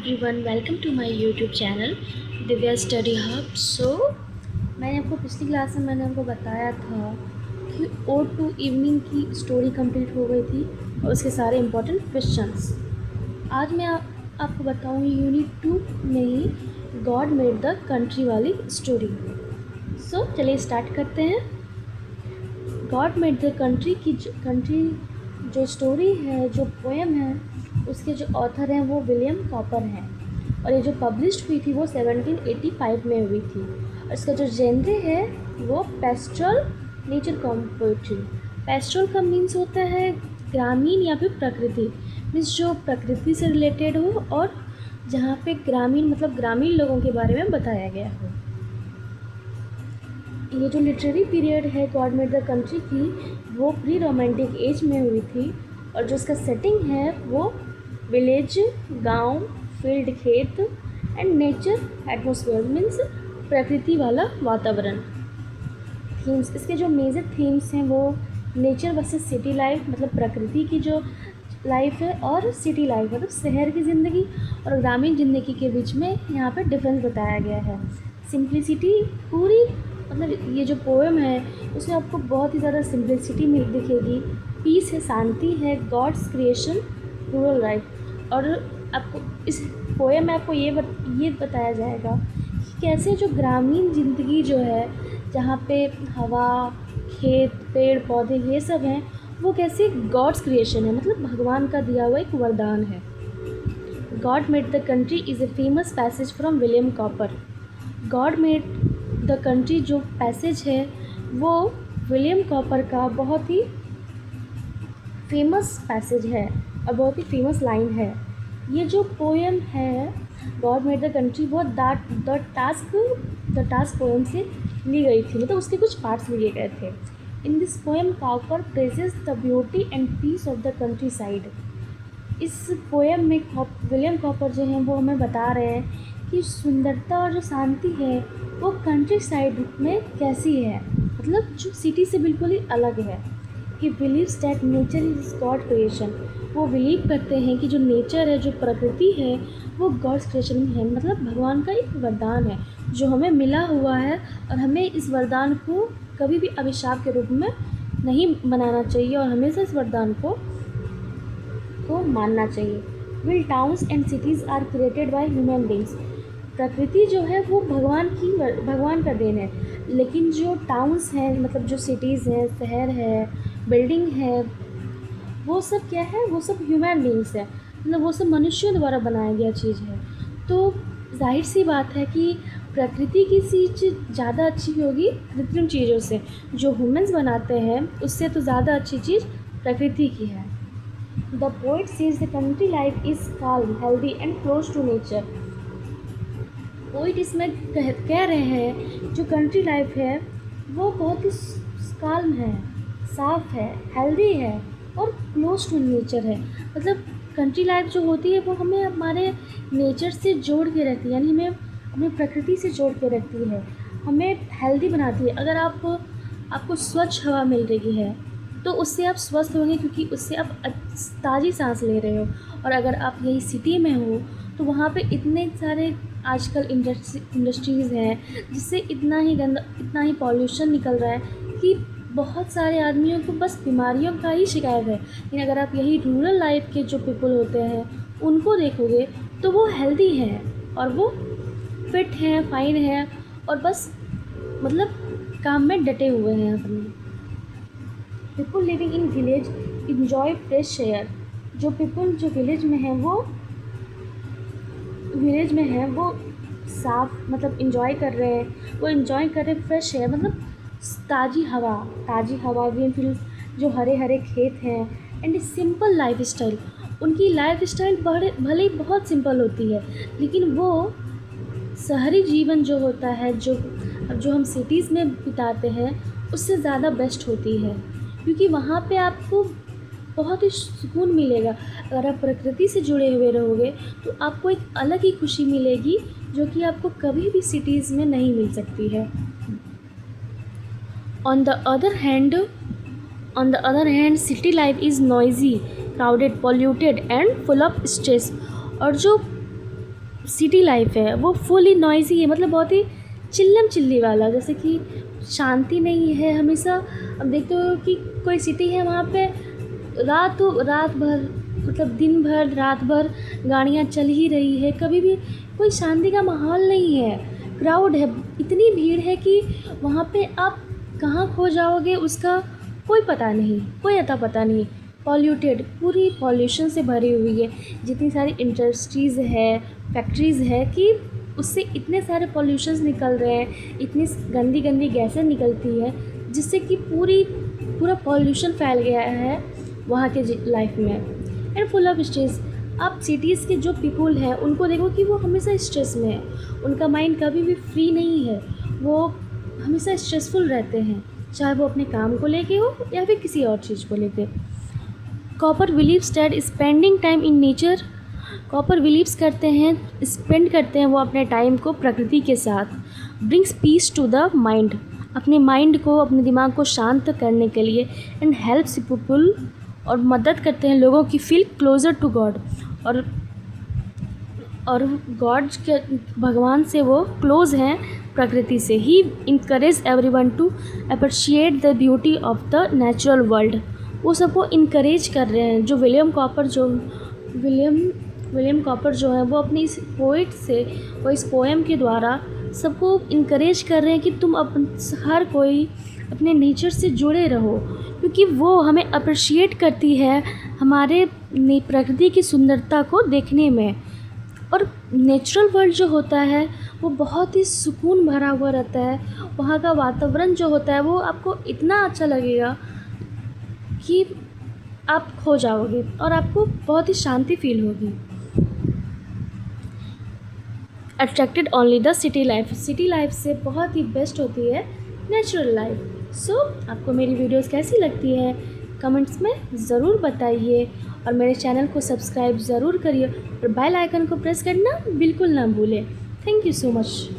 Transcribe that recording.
Everyone, welcome to my YouTube channel Divya study hub. मैंने आपको पिछली क्लास में आपको बताया था कि ओड टू इवनिंग की स्टोरी कंप्लीट हो गई थी और उसके सारे इम्पोर्टेंट क्वेश्चंस। आज मैं आपको बताऊंगी यूनिट 2 में ही गॉड मेड द कंट्री वाली स्टोरी। चलिए स्टार्ट करते हैं। गॉड मेड द कंट्री की कंट्री जो स्टोरी है, जो पोएम है, उसके जो ऑथर हैं वो विलियम कॉपर हैं और ये जो पब्लिश्ड हुई थी वो 1785 में हुई थी। और इसका जो जेनरे है वो पेस्टोरल नेचर पोएट्री। पेस्टोरल का मीन्स होता है ग्रामीण या फिर प्रकृति, मीन्स जो प्रकृति से रिलेटेड हो और जहाँ पे ग्रामीण मतलब ग्रामीण लोगों के बारे में बताया गया हो। ये जो लिटरेरी पीरियड है गॉड मेड द कंट्री की, वो प्री रोमांटिक एज में हुई थी और जो इसका सेटिंग है वो विलेज, गांव, फील्ड, खेत एंड नेचर एटमॉस्फेयर, मीन्स प्रकृति वाला वातावरण। थीम्स, इसके जो मेजर थीम्स हैं वो नेचर वर्सेस सिटी लाइफ, मतलब प्रकृति की जो लाइफ है, और सिटी लाइफ मतलब शहर की ज़िंदगी और ग्रामीण ज़िंदगी के बीच में यहाँ पे डिफरेंस बताया गया है। सिंप्लिसिटी पूरी, मतलब ये जो पोएम है उसमें आपको बहुत ही ज़्यादा सिंप्लिसिटी दिखेगी। पीस है, शांति है, गॉड्स क्रिएशन, रूरल लाइफ। और आपको इस पोएम में आपको ये बताया जाएगा कि कैसे जो ग्रामीण ज़िंदगी जो है, जहाँ पे हवा, खेत, पेड़ पौधे ये सब हैं, वो कैसे गॉड्स क्रिएशन है, मतलब भगवान का दिया हुआ एक वरदान है। God made the country is a famous passage from William copper. God made the country जो पैसेज है वो विलियम कॉपर का बहुत ही फेमस पैसेज है और बहुत ही फेमस लाइन है। ये जो पोएम है गॉड मेड द कंट्री, वो द टास्क पोएम से ली गई थी, मतलब उसके कुछ पार्ट्स लिए गए थे। In this poem Cowper praises the beauty and peace of the countryside. इस पोएम में विलियम कॉपर जो हैं वो हमें बता रहे हैं कि सुंदरता और जो शांति है वो कंट्री साइड में कैसी है, मतलब जो सिटी से बिल्कुल ही अलग है। कि believes that nature is God creation, वो बिलीव करते हैं कि जो नेचर है, जो प्रकृति है, वो गॉड्स क्रिएशन है, मतलब भगवान का एक वरदान है जो हमें मिला हुआ है और हमें इस वरदान को कभी भी अभिशाप के रूप में नहीं बनाना चाहिए और हमेशा इस वरदान को मानना चाहिए। Will towns and cities are created by human beings. प्रकृति जो है वो भगवान का देन है, लेकिन जो टाउन्स हैं, मतलब जो सिटीज़ हैं, शहर है, बिल्डिंग है, वो सब क्या है, वो सब ह्यूमन बींग्स है, मतलब वो सब मनुष्यों द्वारा बनाया गया चीज़ है। तो जाहिर सी बात है कि प्रकृति की चीज़ ज़्यादा अच्छी होगी कृत्रिम चीज़ों से। जो ह्यूमन्स बनाते हैं उससे तो ज़्यादा अच्छी चीज़ प्रकृति की है। The poet says the country life is calm, healthy and close to nature. Poet इसमें कह रहे हैं जो कंट्री लाइफ है वो बहुत ही काल्म है, साफ़ है, हेल्दी है और क्लोज टू नेचर है। मतलब कंट्री लाइफ जो होती है वो हमें हमारे नेचर से जोड़ के रखती है, यानी हमें अपनी प्रकृति से जोड़ के रखती है, हमें हेल्दी बनाती है। अगर आपको स्वच्छ हवा मिल रही है तो उससे आप स्वस्थ होंगे, क्योंकि उससे आप ताज़ी सांस ले रहे हो। और अगर आप यही सिटी में हो तो वहाँ पे इतने सारे आजकल इंडस्ट्रीज़ हैं जिससे इतना ही पॉल्यूशन निकल रहा है कि बहुत सारे आदमियों को बस बीमारियों का ही शिकायत है। लेकिन अगर आप यही रूरल लाइफ के जो पीपल होते हैं उनको देखोगे तो वो हेल्दी हैं और वो फिट हैं, फाइन हैं और बस मतलब काम में डटे हुए हैं अपने। People living in village enjoy fresh air. जो पीपल जो विलेज में हैं वो साफ, मतलब इंजॉय कर रहे हैं, फ्रेश एयर, मतलब ताज़ी हवा, ग्रीन फील्ड, जो हरे हरे खेत हैं, एंड सिंपल लाइफ स्टाइल। उनकी लाइफ स्टाइल भले ही बहुत सिंपल होती है, लेकिन वो शहरी जीवन जो होता है, जो हम सिटीज़ में बिताते हैं, उससे ज़्यादा बेस्ट होती है, क्योंकि वहाँ पे आपको बहुत ही सुकून मिलेगा। अगर आप प्रकृति से जुड़े हुए रहोगे तो आपको एक अलग ही खुशी मिलेगी जो कि आपको कभी भी सिटीज़ में नहीं मिल सकती है। On the other hand city life is noisy, crowded, polluted and full of stress. और जो सिटी लाइफ है वो फुली नॉइज़ी है, मतलब बहुत ही चिल्लम चिल्ली वाला, जैसे कि शांति नहीं है हमेशा। अब देखते हो कि कोई सिटी है वहाँ पे रात भर, मतलब दिन भर रात भर गाड़ियाँ चल ही रही है, कभी भी कोई शांति का माहौल नहीं है। क्राउड है, इतनी भीड़ है कि वहाँ पे आप कहाँ खो जाओगे उसका कोई पता नहीं, कोई अता पता नहीं। पॉल्यूटेड, पूरी पॉल्यूशन से भरी हुई है, जितनी सारी इंडस्ट्रीज़ है, फैक्ट्रीज़ है कि उससे इतने सारे पॉल्यूशंस निकल रहे हैं, इतनी गंदी गंदी गैसें निकलती है, जिससे कि पूरा पॉल्यूशन फैल गया है वहाँ के लाइफ में। And full of stress. आप सिटीज़ के जो पीपल हैं उनको देखो कि वो हमेशा स्ट्रेस में है, उनका माइंड कभी भी फ्री नहीं है, वो हमेशा स्ट्रेसफुल रहते हैं, चाहे वो अपने काम को लेके हो या फिर किसी और चीज़ को लेके। Cowper believes that spending time in nature, Cowper believes करते हैं, स्पेंड करते हैं वो अपने टाइम को प्रकृति के साथ, brings peace to the mind, अपने माइंड को, अपने दिमाग को शांत करने के लिए, एंड हेल्प्स पीपल, और मदद करते हैं लोगों की फील क्लोज़र टू गॉड, और गॉड के, भगवान से वो क्लोज़ हैं प्रकृति से। ही encourage everyone to appreciate the beauty of the natural world, वो सबको इनकरेज कर रहे हैं। जो विलियम कॉपर जो है वो अपनी इस पोइट से, वो इस पोएम के द्वारा सबको इनकरेज कर रहे हैं कि तुम हर कोई अपने नेचर से जुड़े रहो, क्योंकि वो हमें अप्रिशिएट करती है हमारे प्रकृति की सुंदरता को देखने में। और नेचुरल वर्ल्ड जो होता है वो बहुत ही सुकून भरा हुआ रहता है, वहाँ का वातावरण जो होता है वो आपको इतना अच्छा लगेगा कि आप खो जाओगे और आपको बहुत ही शांति फील होगी। Attracted only the city life, city life से बहुत ही बेस्ट होती है नेचुरल लाइफ। सो आपको मेरी वीडियोस कैसी लगती है कमेंट्स में ज़रूर बताइए, और मेरे चैनल को सब्सक्राइब ज़रूर करिए और बेल आइकन को प्रेस करना बिल्कुल ना भूलें। Thank you so much.